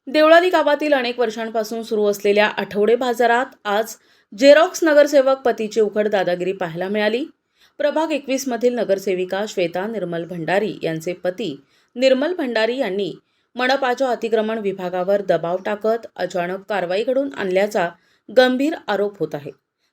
देवळाली गावातील अनेक वर्षांपासून सुरू असलेल्या आठवडे बाजारात आज जेरॉक्स नगरसेवक पतीची उघड दादागिरी पाहायला मिळाली। प्रभाग 21 मधील नगरसेविका श्वेता निर्मल भंडारी यांचे पती निर्मल भंडारी यांनी मनपाच्या अतिक्रमण विभागावर दबाव टाकत अचानक कारवाई घडून आणल्याचा गंभीर आरोप होत आहे।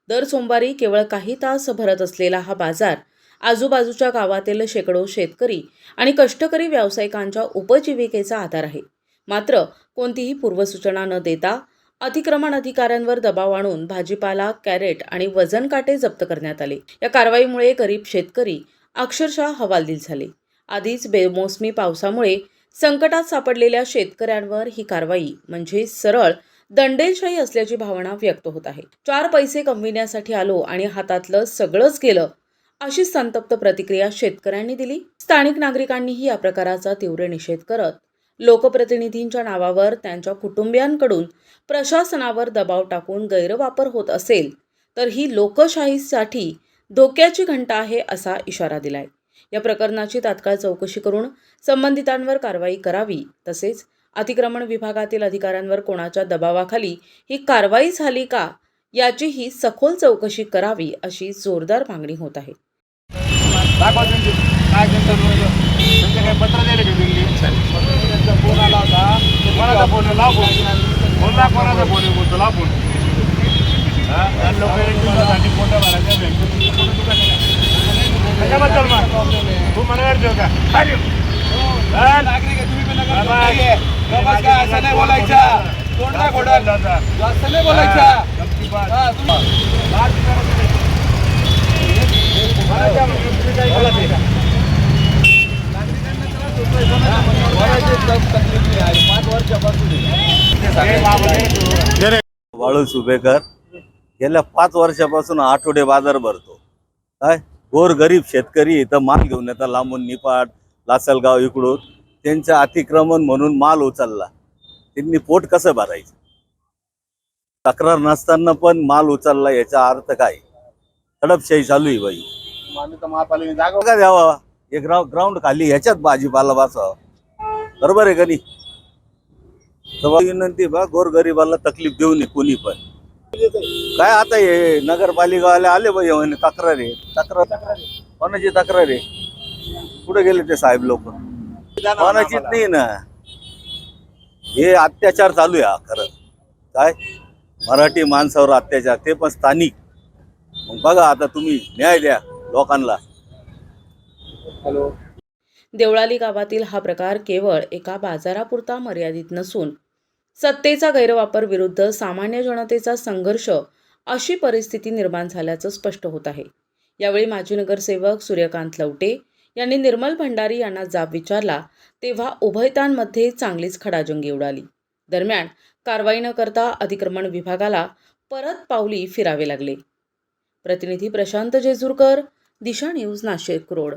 दर सोमवारी केवळ काही तास भरत असलेला हा बाजार आजूबाजूच्या गावातील शेकडो शेतकरी आणि कष्टकरी व्यावसायिकांच्या उपजीविकेचा आधार आहे। मात्र कोणतीही पूर्वसूचना न देता अतिक्रमण अधिकाऱ्यांवर दबाव आणून भाजीपाला, कॅरेट आणि वजन काटे जप्त करण्यात आले। या कारवाईमुळे गरीब शेतकरी अक्षरशः हवालदिल झाले। आधीच बेमोसमी पावसामुळे संकटात सापडलेल्या शेतकऱ्यांवर ही कारवाई म्हणजे सरळ दंडेलशाही असल्याची भावना व्यक्त होत आहे। 4 पैसे कमविण्यासाठी आलो आणि हातातलं सगळंच गेलं, अशी संतप्त प्रतिक्रिया शेतकऱ्यांनी दिली। स्थानिक नागरिकांनीही या प्रकाराचा तीव्र निषेध करत लोकप्रतिनिधींच्या नावावर त्यांच्या कुटुंबियांकडून प्रशासनावर दबाव टाकून गैरवापर होत असेल तर ही लोकशाहीसाठी धोक्याची घंटा आहे असा इशारा दिलाय। या प्रकरणाची तात्काळ चौकशी करून संबंधितांवर कारवाई करावी, तसेच अतिक्रमण विभागातील अधिकाऱ्यांवर कोणाच्या दबावाखाली ही कारवाई झाली का याचीही सखोल चौकशी करावी अशी जोरदार मागणी होत आहे। पत्र दिले का फोन आला होता, कोणाचा फोन आहे लाव, कोणाचा फोन आहे बोलतो लाव फोन। लोकांसाठी फोटो भरायचा त्याच्याबद्दल मग तू मला देऊ का? नागरिक आहे तुम्ही, पण असं नाही बोलायचं, तोंड नाही फोडायचं, जास्त नाही बोलायचं। वाळू सुभेकर गेल्या 5 वर्षापासून आठवडे बाजार भरतो। काय गोर गरीब शेतकरी इथं माल घेऊन येतात लांबून, निपाट, लासलगाव इकडून। त्यांचं अतिक्रमण म्हणून माल उचलला, त्यांनी पोट कसं भरायचं? तक्रार नसताना पण माल उचलला, याचा अर्थ काय? तडपशाही चालू आहे बाई। महापालिकेने जागा का द्यावा? हे ग्राउंड खाली ह्याच्यात भाजीपाला बसावा, बरोबर आहे का नाही? विनंती बा, गोरगरिबाला तकलीफ देऊ नये कोणी पण। काय आता हे नगरपालिकावाले आले बाई म्हणे तक्रार आहे, तक्रार कोणाची तक्रार आहे? कुठे गेले ते साहेब लोक? कोणाचीच नाही ना। हे अत्याचार चालू आहे खरं। काय मराठी माणसावर अत्याचार, ते पण स्थानिक। मग बघा आता तुम्ही न्याय द्या लोकांना। देवळाली गावातील हा प्रकार केवळ एका बाजारापुरता मर्यादित नसून सत्तेचा गैरवापर विरुद्ध सामान्य जनतेचा संघर्ष अशी परिस्थिती निर्माण झाल्याचं स्पष्ट होत आहे। यावेळी माजी नगरसेवक सूर्यकांत लवटे यांनी निर्मल भंडारी यांना जाब विचारला तेव्हा उभयतांमध्ये चांगलीच खडाजंगी उडाली। दरम्यान कारवाई न करता अतिक्रमण विभागाला परत पावली फिरावे लागले। प्रतिनिधी प्रशांत जेजुरकर, दिशा न्यूज, नाशिक रोड।